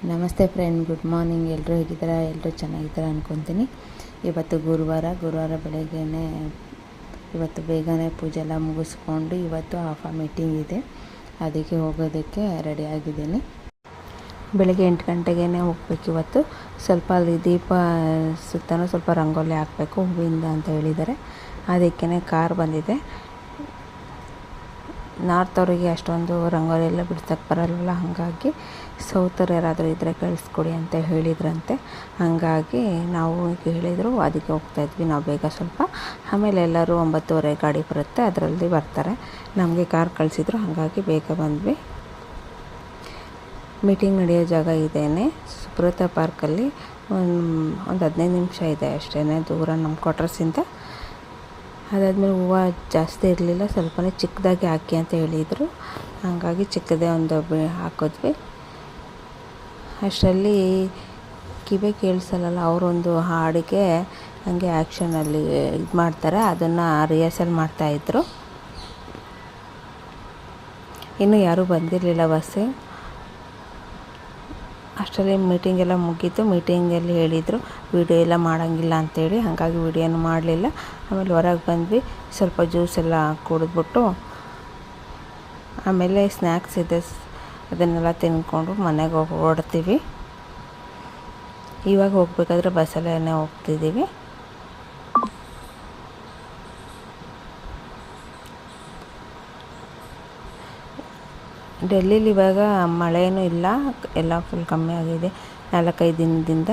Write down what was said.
ನಮಸ್ತೆ friend, good morning. ಎಲ್ಲರೂ ಹೇಗಿದ್ದೀರಾ? ಎಲ್ಲರೂ ಚೆನ್ನಾಗಿದ್ದೀರಾ ಅಂದ್ಕೊತೀನಿ. ಇವತ್ತು ಗುರುವಾರ ಬೆಳಗ್ಗೆನೇ ಇವತ್ತು ಬೇಗನೆ ಪೂಜೆ ಎಲ್ಲ ಮುಗಿಸ್ಕೊಂಡು ಇವತ್ತು ಮೀಟಿಂಗ್ ಇದೆ, ಅದಕ್ಕೆ ಹೋಗೋದಕ್ಕೆ ರೆಡಿಯಾಗಿದ್ದೀನಿ. ಬೆಳಗ್ಗೆ 8 ಗಂಟೆಗೇ ಹೋಗ್ಬೇಕು. ಇವತ್ತು ಸ್ವಲ್ಪ ಅಲ್ಲಿ ದೀಪ ಸುತ್ತಲೂ ಸ್ವಲ್ಪ ರಂಗೋಲಿ ಹಾಕಬೇಕು ಹೂವಿಂದ ಅಂತ ಹೇಳಿದ್ದಾರೆ. ಅದಕ್ಕೇ ಕಾರ್ ಬಂದಿದೆ. ನಾರ್ತ್ ಅವರಿಗೆ ಅಷ್ಟೊಂದು ರಂಗೋಲಿ ಎಲ್ಲ ಬಿಡ್ಸೋಕ್ಕೆ ಬರಲ್ವಲ್ಲ, ಹಾಗಾಗಿ ಸೌತರು ಯಾರಾದರೂ ಇದ್ದರೆ ಕಳಿಸ್ಕೊಡಿ ಅಂತ ಹೇಳಿದ್ರಂತೆ. ಹಾಗಾಗಿ ನಾವು ಹೇಳಿದರು, ಅದಕ್ಕೆ ಹೋಗ್ತಾಯಿದ್ವಿ ನಾವು ಬೇಗ ಸ್ವಲ್ಪ. ಆಮೇಲೆ ಎಲ್ಲರೂ 9:30 ಗಾಡಿ ಬರುತ್ತೆ, ಅದರಲ್ಲಿ ಬರ್ತಾರೆ. ನಮಗೆ ಕಾರ್ ಕಳಿಸಿದ್ರು, ಹಾಗಾಗಿ ಬೇಗ ಬಂದ್ವಿ. ಮೀಟಿಂಗ್ ನಡೆಯೋ ಜಾಗ ಇದೇನೆ, ಸುಬ್ರತ ಪಾರ್ಕಲ್ಲಿ. ಒಂದು 15 ನಿಮಿಷ ಇದೆ ಅಷ್ಟೇ ದೂರ ನಮ್ಮ ಕ್ವಾರ್ಟರ್ಸಿಂದ. ಅದಾದಮೇಲೆ ಹೂವು ಜಾಸ್ತಿ ಇರಲಿಲ್ಲ, ಸ್ವಲ್ಪನೇ ಚಿಕ್ಕದಾಗಿ ಹಾಕಿ ಅಂತ ಹೇಳಿದರು. ಹಾಗಾಗಿ ಚಿಕ್ಕದೇ ಒಂದು ಹಾಕಿದ್ವಿ. ಅಷ್ಟರಲ್ಲಿ ಕಿವಿ ಕೇಳಿಸಲ್ಲ, ಅವರೊಂದು ಹಾಡಿಗೆ ಹಂಗೆ ಆ್ಯಕ್ಷನಲ್ಲಿ ಇದು ಮಾಡ್ತಾರೆ, ಅದನ್ನು ರಿಹರ್ಸಲ್ ಮಾಡ್ತಾಯಿದ್ರು. ಇನ್ನೂ ಯಾರೂ ಬಂದಿರಲಿಲ್ಲ ಬಸ್ಸು. ಅಷ್ಟರಲ್ಲಿ ಮೀಟಿಂಗ್ ಎಲ್ಲ ಮುಗೀತು. ಮೀಟಿಂಗಲ್ಲಿ ಹೇಳಿದರು ವೀಡಿಯೋ ಎಲ್ಲ ಮಾಡೋಂಗಿಲ್ಲ ಅಂಥೇಳಿ, ಹಾಗಾಗಿ ವೀಡಿಯೋನು ಮಾಡಲಿಲ್ಲ. ಆಮೇಲೆ ಹೊರಗೆ ಬಂದ್ವಿ, ಸ್ವಲ್ಪ ಜ್ಯೂಸ್ ಎಲ್ಲ ಕುಡಿದ್ಬಿಟ್ಟು ಆಮೇಲೆ ಸ್ನ್ಯಾಕ್ಸ್ ಇದೆ, ಅದನ್ನೆಲ್ಲ ತಿಂದ್ಕೊಂಡು ಮನೆಗೆ ಹೊರಡ್ತೀವಿ. ಇವಾಗ ಹೋಗಬೇಕಾದ್ರೆ ಬಸ್ಸಲ್ಲೇ ಹೋಗ್ತಿದ್ದೀವಿ. ಡೆಲ್ಲೀಲಿ ಇವಾಗ ಮಳೆಯೂ ಇಲ್ಲ, ಎಲ್ಲ ಫುಲ್ ಕಮ್ಮಿ ಆಗಿದೆ 4-5 ದಿನದಿಂದ.